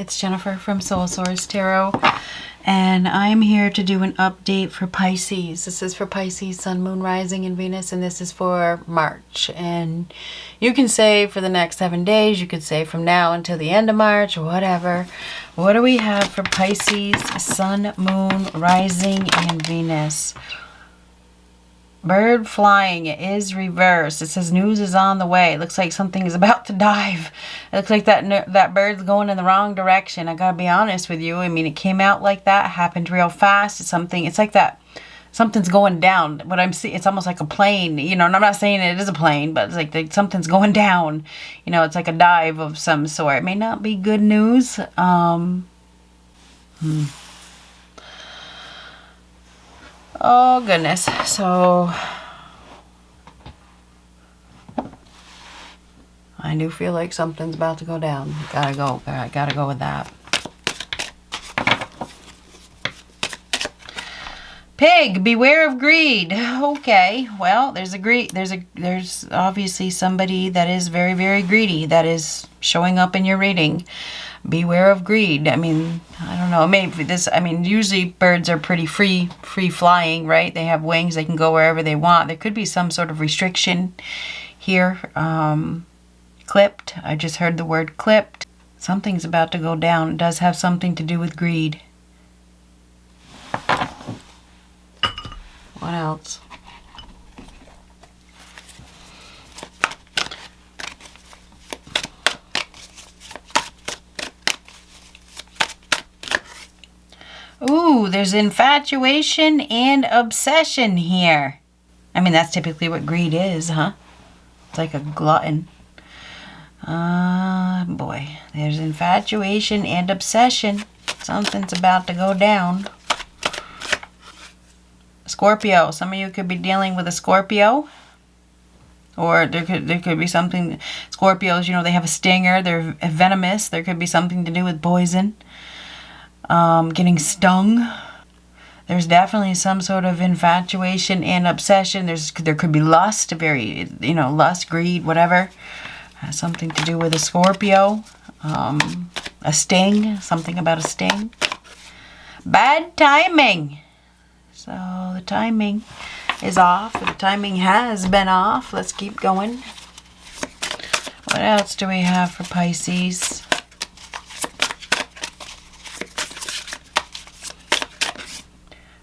It's Jennifer from Soul Source Tarot, and I'm here to do an update for Pisces. This is for Pisces, Sun, Moon, Rising, and Venus, and this is for March. And you can say for the next 7 days, you could say from now until the end of March, or whatever. What do we have for Pisces, Sun, Moon, Rising, and Venus? Bird flying is reversed. It says news is on the way. It looks like something is about to dive. It looks like that bird's going in the wrong direction. I gotta be honest with you. I mean, it came out like that, happened real fast. It's like that. Something's going down. What I'm seeing, it's almost like a plane, you know, and I'm not saying it is a plane, but it's like something's going down. You know, it's like a dive of some sort. It may not be good news. Oh, goodness. So, I do feel like something's about to go down. Gotta go. I gotta go with that. Pig, beware of greed. Okay, well, there's obviously somebody that is very, very greedy that is showing up in your reading. Beware of greed. I mean, I don't know. Maybe usually birds are pretty free flying, right? They have wings. They can go wherever they want. There could be some sort of restriction here. Clipped. I just heard the word clipped. Something's about to go down. It does have something to do with greed. What else? Ooh, there's infatuation and obsession here. I mean, that's typically what greed is, huh? It's like a glutton. Boy, there's infatuation and obsession. Something's about to go down. Scorpio. Some of you could be dealing with a Scorpio. Or there could be something. Scorpios, you know, they have a stinger. They're venomous. There could be something to do with poison. Getting stung. There's definitely some sort of infatuation and obsession. There could be lust, lust, greed, whatever. Has something to do with a Scorpio. A sting, something about a sting. Bad timing. So the timing is off. The timing has been off. Let's keep going. What else do we have for Pisces?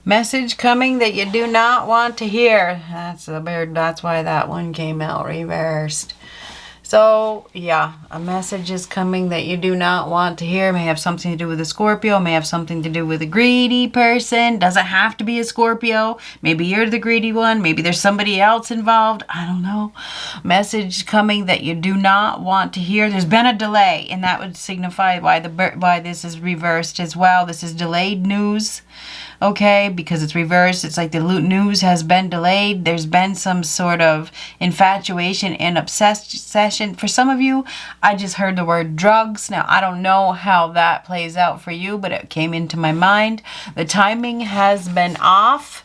Message coming that you do not want to hear. That's the bird. That's why that one came out reversed. So, yeah, a message is coming that you do not want to hear. May have something to do with a Scorpio. May have something to do with a greedy person. Doesn't have to be a Scorpio. Maybe you're the greedy one. Maybe there's somebody else involved. I don't know. Message coming that you do not want to hear. There's been a delay, and that would signify why this is reversed as well. This is delayed news. Okay, because it's reversed. It's like the news has been delayed. There's been some sort of infatuation and obsession. For some of you, I just heard the word drugs. Now, I don't know how that plays out for you, but it came into my mind. The timing has been off.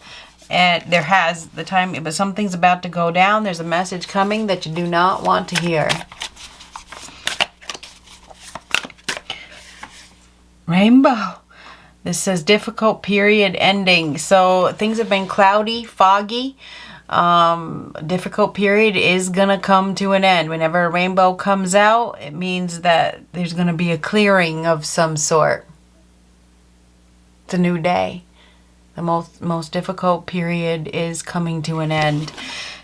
And but something's about to go down. There's a message coming that you do not want to hear. Rainbow. This says difficult period ending. So things have been cloudy, foggy. Difficult period is going to come to an end. Whenever a rainbow comes out, it means that there's going to be a clearing of some sort. It's a new day. The most difficult period is coming to an end.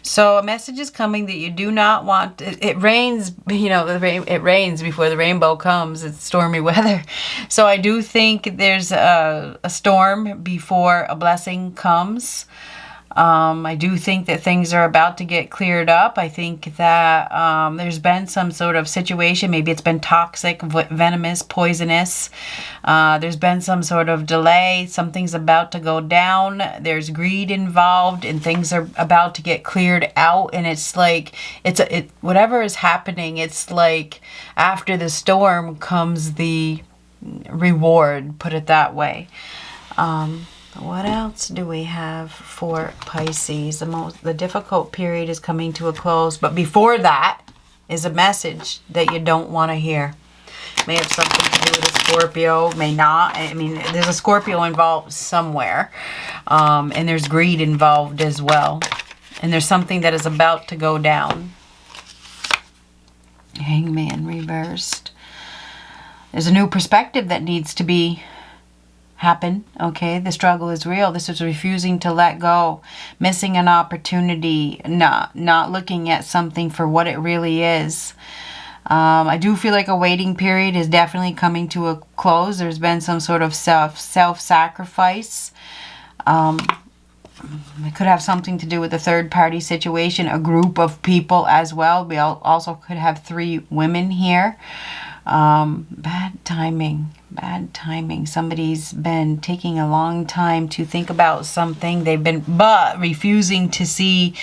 So a message is coming that you do not want. It rains, it rains before the rainbow comes. It's stormy weather. So I do think there's a storm before a blessing comes. I do think that things are about to get cleared up. I think that there's been some sort of situation. Maybe it's been toxic, venomous, poisonous. There's been some sort of delay. Something's about to go down. There's greed involved, and things are about to get cleared out. And it's like whatever is happening. It's like after the storm comes the reward. Put it that way. What else do we have for Pisces? The difficult period is coming to a close, but before that is a message that you don't want to hear. May have something to do with a Scorpio, may not. I mean, there's a Scorpio involved somewhere. And there's greed involved as well. And there's something that is about to go down. Hangman reversed. There's a new perspective that needs to be happen. Okay, the struggle is real. This is refusing to let go, missing an opportunity, not looking at something for what it really is. I do feel like a waiting period is definitely coming to a close. There's been some sort of self-sacrifice. It could have something to do with a third-party situation, a group of people as well. We also could have 3 women here. Bad timing. Bad timing. Somebody's been taking a long time to think about something. They've been refusing to see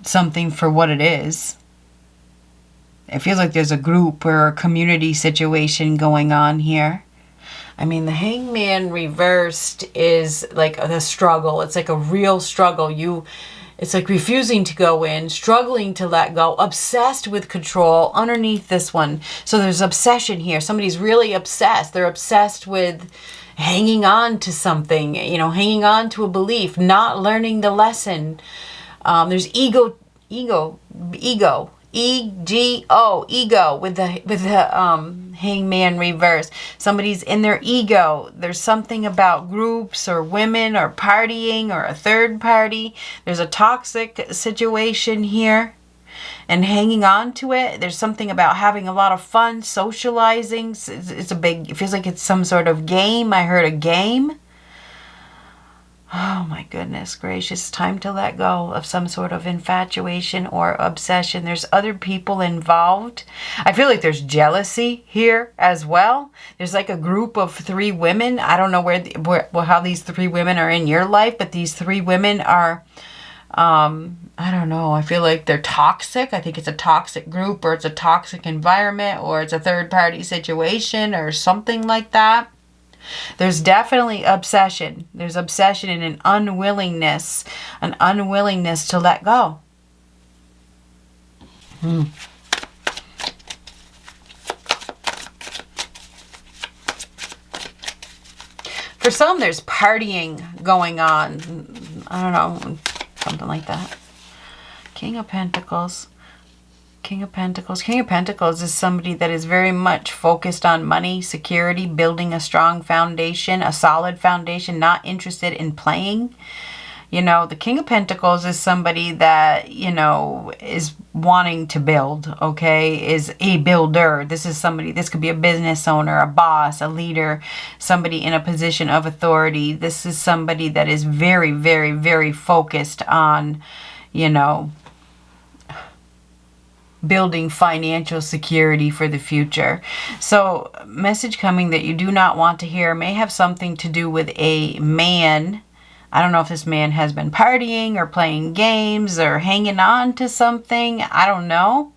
something for what it is. It feels like there's a group or a community situation going on here. I mean, the Hangman reversed is like the struggle. It's like a real struggle. It's like refusing to go in, struggling to let go, obsessed with control underneath this one. So there's obsession here. Somebody's really obsessed. They're obsessed with hanging on to something, hanging on to a belief, not learning the lesson. There's ego, ego with the Hangman reverse. Somebody's in their ego. There's something about groups or women or partying or a third party. There's a toxic situation here and hanging on to it. There's something about having a lot of fun, socializing. It feels like it's some sort of game. I heard a game. Oh my goodness gracious. Time to let go of some sort of infatuation or obsession. There's other people involved. I feel like there's jealousy here as well. There's like a group of 3 women. I don't know how these 3 women are in your life, but these 3 women are, I don't know. I feel like they're toxic. I think it's a toxic group, or it's a toxic environment, or it's a third party situation or something like that. There's definitely obsession. There's obsession and an unwillingness to let go. For some, there's partying going on. I don't know, something like that. King of Pentacles. King of Pentacles. King of Pentacles is somebody that is very much focused on money, security, building a strong foundation, a solid foundation, not interested in playing. The King of Pentacles is somebody that, is wanting to build, okay, is a builder. This could be a business owner, a boss, a leader, somebody in a position of authority. This is somebody that is very, very, very focused on, building financial security for the future. So, message coming that you do not want to hear may have something to do with a man. I don't know if this man has been partying or playing games or hanging on to something. I don't know.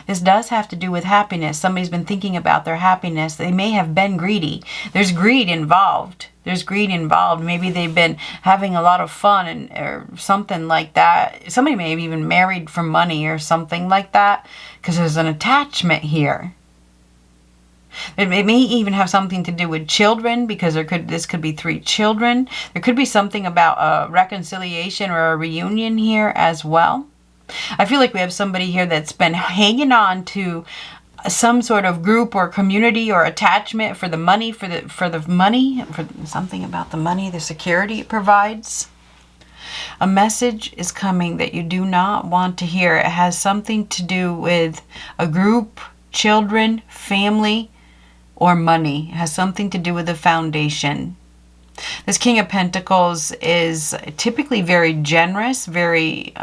This does have to do with happiness. Somebody's been thinking about their happiness. They may have been greedy. There's greed involved. Maybe they've been having a lot of fun or something like that. Somebody may have even married for money or something like that, because there's an attachment here. It may even have something to do with children, because this could be 3 children. There could be something about a reconciliation or a reunion here as well. I feel like we have somebody here that's been hanging on to some sort of group or community or attachment for the money, for something about the money, the security it provides. A message is coming that you do not want to hear. It has something to do with a group, children, family, or money. It has something to do with the foundation. This King of Pentacles is typically very generous, very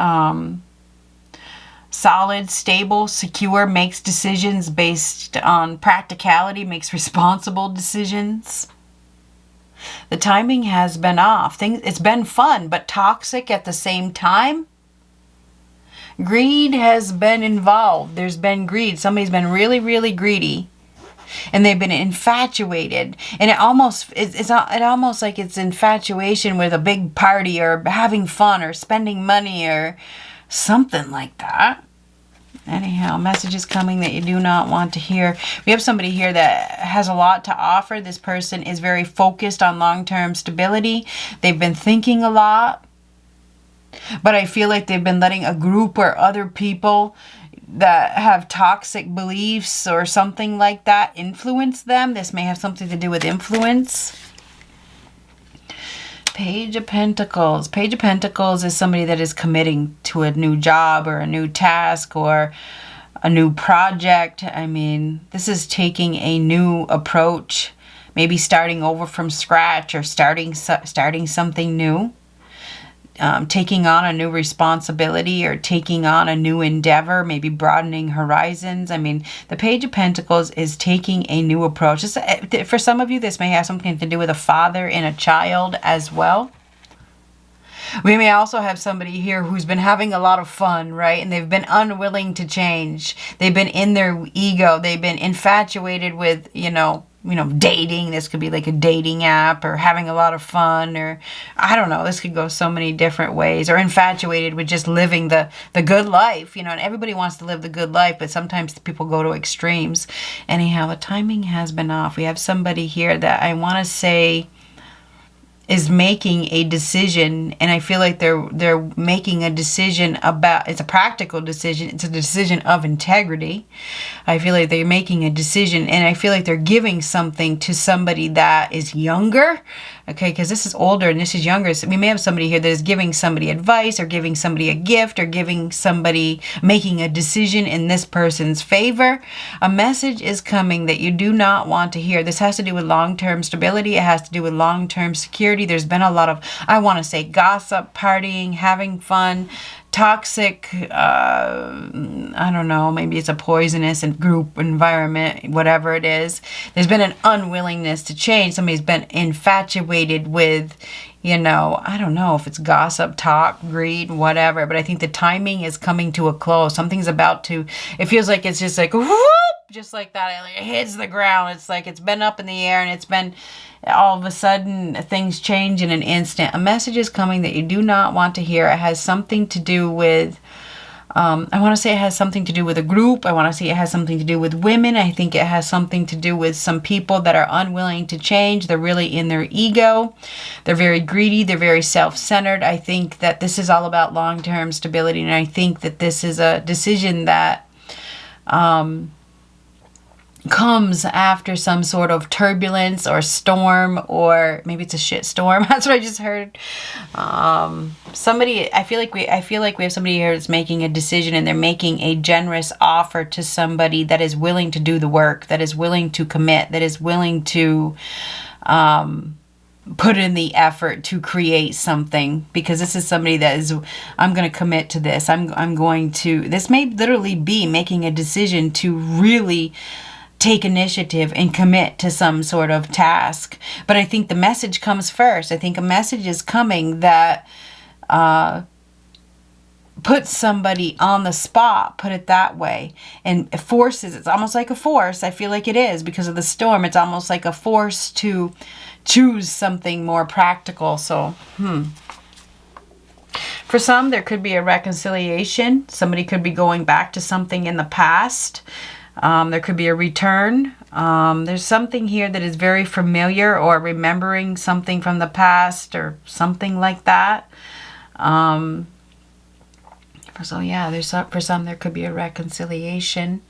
solid, stable, secure, makes decisions based on practicality, makes responsible decisions. The timing has been off. It's been fun, but toxic at the same time. Greed has been involved. There's been greed. Somebody's been really, really greedy. And they've been infatuated. And it's almost like it's infatuation with a big party or having fun or spending money or something like that. Anyhow, messages coming that you do not want to hear. We have somebody here that has a lot to offer. This person is very focused on long-term stability. They've been thinking a lot. But I feel like they've been letting a group or other people that have toxic beliefs or something like that influence them. This may have something to do with influence. Page of Pentacles. Page of Pentacles is somebody that is committing to a new job or a new task or a new project. I mean, this is taking a new approach, maybe starting over from scratch or starting something new. Taking on a new responsibility or taking on a new endeavor, maybe broadening horizons. I mean, the Page of Pentacles is taking a new approach. For some of you, this may have something to do with a father and a child as well. We may also have somebody here who's been having a lot of fun, right? And they've been unwilling to change. They've been in their ego. They've been infatuated with, dating. This could be like a dating app, or having a lot of fun, or I don't know. This could go so many different ways. Or infatuated with just living the good life, and everybody wants to live the good life, but sometimes people go to extremes. Anyhow, the timing has been off. We have somebody here that I want to say is making a decision, and I feel like they're making a decision about, it's a practical decision, it's a decision of integrity. I feel like they're making a decision, and I feel like they're giving something to somebody that is younger, okay, because this is older and this is younger. So we may have somebody here that is giving somebody advice, or giving somebody a gift, or making a decision in this person's favor. A message is coming that you do not want to hear. This has to do with long-term stability. It has to do with long-term security. There's been a lot of, I want to say, gossip, partying, having fun, toxic, I don't know, maybe it's a poisonous and group environment, whatever it is. There's been an unwillingness to change. Somebody's been infatuated with, I don't know if it's gossip, talk, greed, whatever, but I think the timing is coming to a close. Something's about to, it feels like it's just like, whoop, just like that. It hits the ground. It's like it's been up in the air, and it's been all of a sudden things change in an instant. A message is coming that you do not want to hear. It has something to do with, I want to say it has something to do with a group. I want to say it has something to do with women. I think it has something to do with some people that are unwilling to change. They're really in their ego. They're very greedy. They're very self-centered. I think that this is all about long-term stability, and I think that this is a decision that comes after some sort of turbulence or storm, or maybe it's a shit storm. That's what I just heard. I feel like we have somebody here that's making a decision, and they're making a generous offer to somebody that is willing to do the work, that is willing to commit, that is willing to put in the effort to create something, because this is somebody that is, I'm going to commit to this. I'm going to, this may literally be making a decision to really take initiative and commit to some sort of task. But I think the message comes first. I think a message is coming that puts somebody on the spot, put it that way, and forces, it's almost like a force. I feel like it is, because of the storm. It's almost like a force to choose something more practical. So, for some, there could be a reconciliation. Somebody could be going back to something in the past. There could be a return. There's something here that is very familiar, or remembering something from the past, or something like that. So yeah, for some there could be a reconciliation.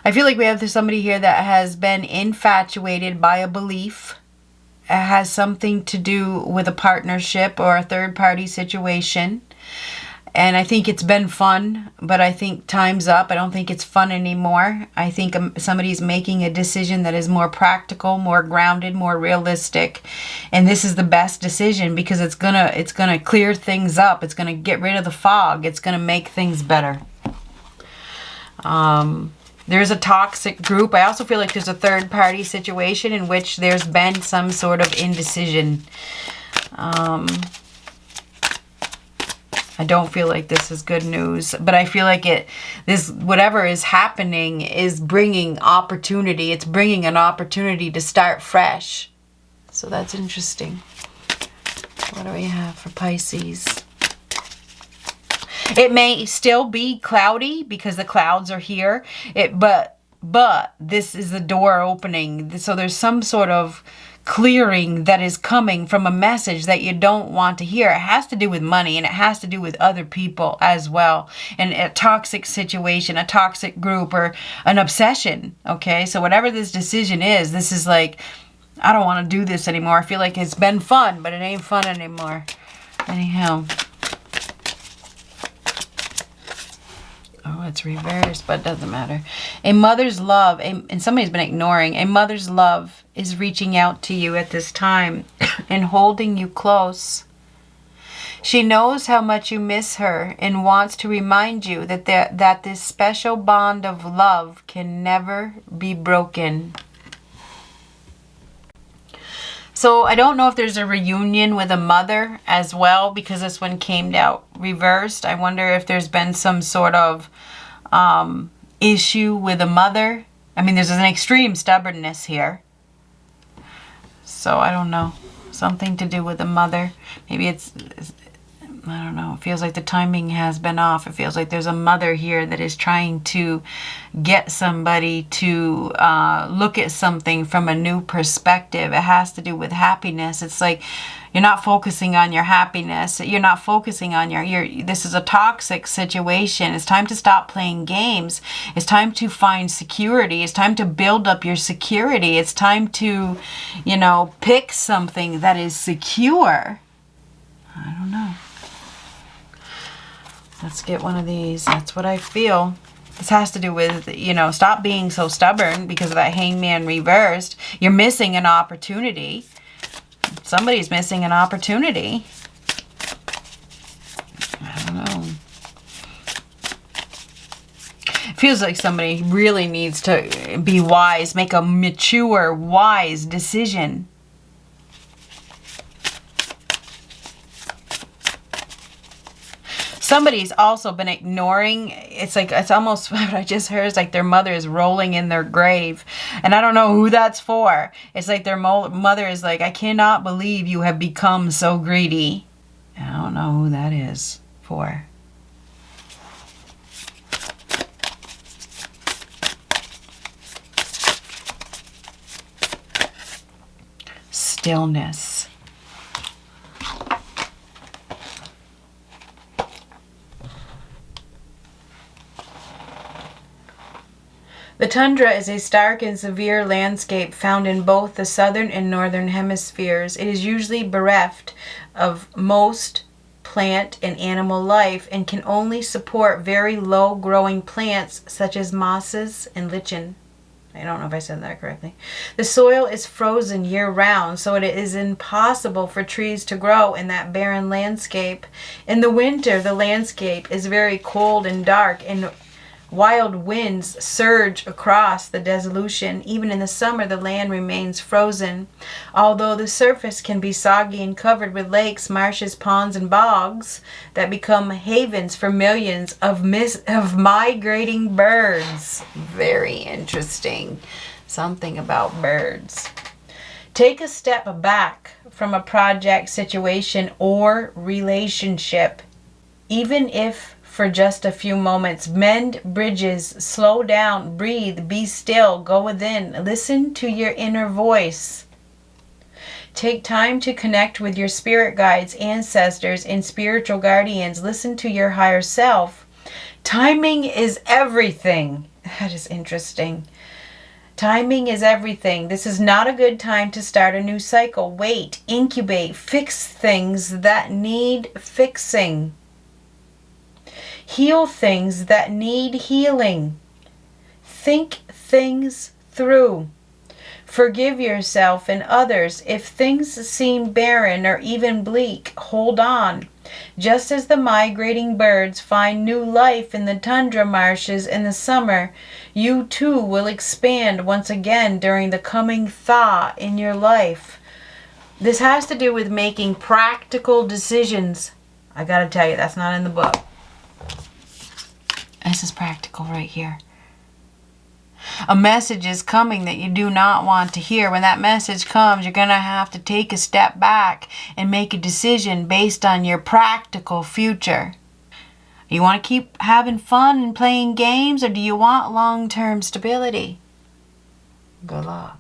I feel like we have somebody here that has been infatuated by a belief. It has something to do with a partnership or a third-party situation. And I think it's been fun, but I think time's up. I don't think it's fun anymore. I think somebody's making a decision that is more practical, more grounded, more realistic. And this is the best decision, because it's gonna clear things up. It's gonna get rid of the fog. It's gonna make things better. There's a toxic group. I also feel like there's a third-party situation in which there's been some sort of indecision. I don't feel like this is good news, but I feel like whatever is happening is bringing opportunity. It's bringing an opportunity to start fresh. So that's interesting. What do we have for Pisces? It may still be cloudy because the clouds are here. But this is the door opening. So there's some sort of clearing that is coming from a message that you don't want to hear. It has to do with money, and it has to do with other people as well. And a toxic situation, a toxic group, or an obsession. Okay, so whatever this decision is, this is like, I don't want to do this anymore. I feel like it's been fun, but it ain't fun anymore. Anyhow. Oh, it's reversed, but it doesn't matter. A mother's love, and somebody's been ignoring, a mother's love is reaching out to you at this time and holding you close. She knows how much you miss her and wants to remind you that this special bond of love can never be broken. So I don't know if there's a reunion with a mother as well, because this one came out reversed. I wonder if there's been some sort of issue with a mother. I mean, there's an extreme stubbornness here. So I don't know. Something to do with a mother. Maybe it's I don't know. It feels like the timing has been off. It feels like there's a mother here that is trying to get somebody to look at something from a new perspective. It has to do with happiness. It's like you're not focusing on your happiness. You're not focusing on this is a toxic situation. It's time to stop playing games. It's time to find security. It's time to build up your security. It's time to, pick something that is secure. I don't know. Let's get one of these. That's what I feel. This has to do with, stop being so stubborn because of that hangman reversed. You're missing an opportunity. Somebody's missing an opportunity. I don't know. It feels like somebody really needs to be wise, make a mature, wise decision. Somebody's also been ignoring, it's almost what I just heard is like their mother is rolling in their grave. And I don't know who that's for. It's like their mother is like, I cannot believe you have become so greedy. And I don't know who that is for. Stillness. The tundra is a stark and severe landscape found in both the southern and northern hemispheres. It is usually bereft of most plant and animal life and can only support very low-growing plants such as mosses and lichen. I don't know if I said that correctly. The soil is frozen year-round, so it is impossible for trees to grow in that barren landscape. In the winter, the landscape is very cold and dark, and wild winds surge across the desolation. Even in the summer, the land remains frozen. Although the surface can be soggy and covered with lakes, marshes, ponds, and bogs that become havens for millions of migrating birds. Very interesting. Something about birds. Take a step back from a project, situation, or relationship, even if for just a few moments. Mend bridges, slow down, breathe, be still, go within, listen to your inner voice. Take time to connect with your spirit guides, ancestors, and spiritual guardians. Listen to your higher self. Timing is everything. That is interesting. Timing is everything. This is not a good time to start a new cycle. Wait, incubate, fix things that need fixing. Heal things that need healing. Think things through. Forgive yourself and others. If things seem barren or even bleak, hold on. Just as the migrating birds find new life in the tundra marshes in the summer, you too will expand once again during the coming thaw in your life. This has to do with making practical decisions. I gotta tell you, that's not in the book. This is practical right here. A message is coming that you do not want to hear. When that message comes, you're going to have to take a step back and make a decision based on your practical future. You want to keep having fun and playing games, or do you want long-term stability? Good luck.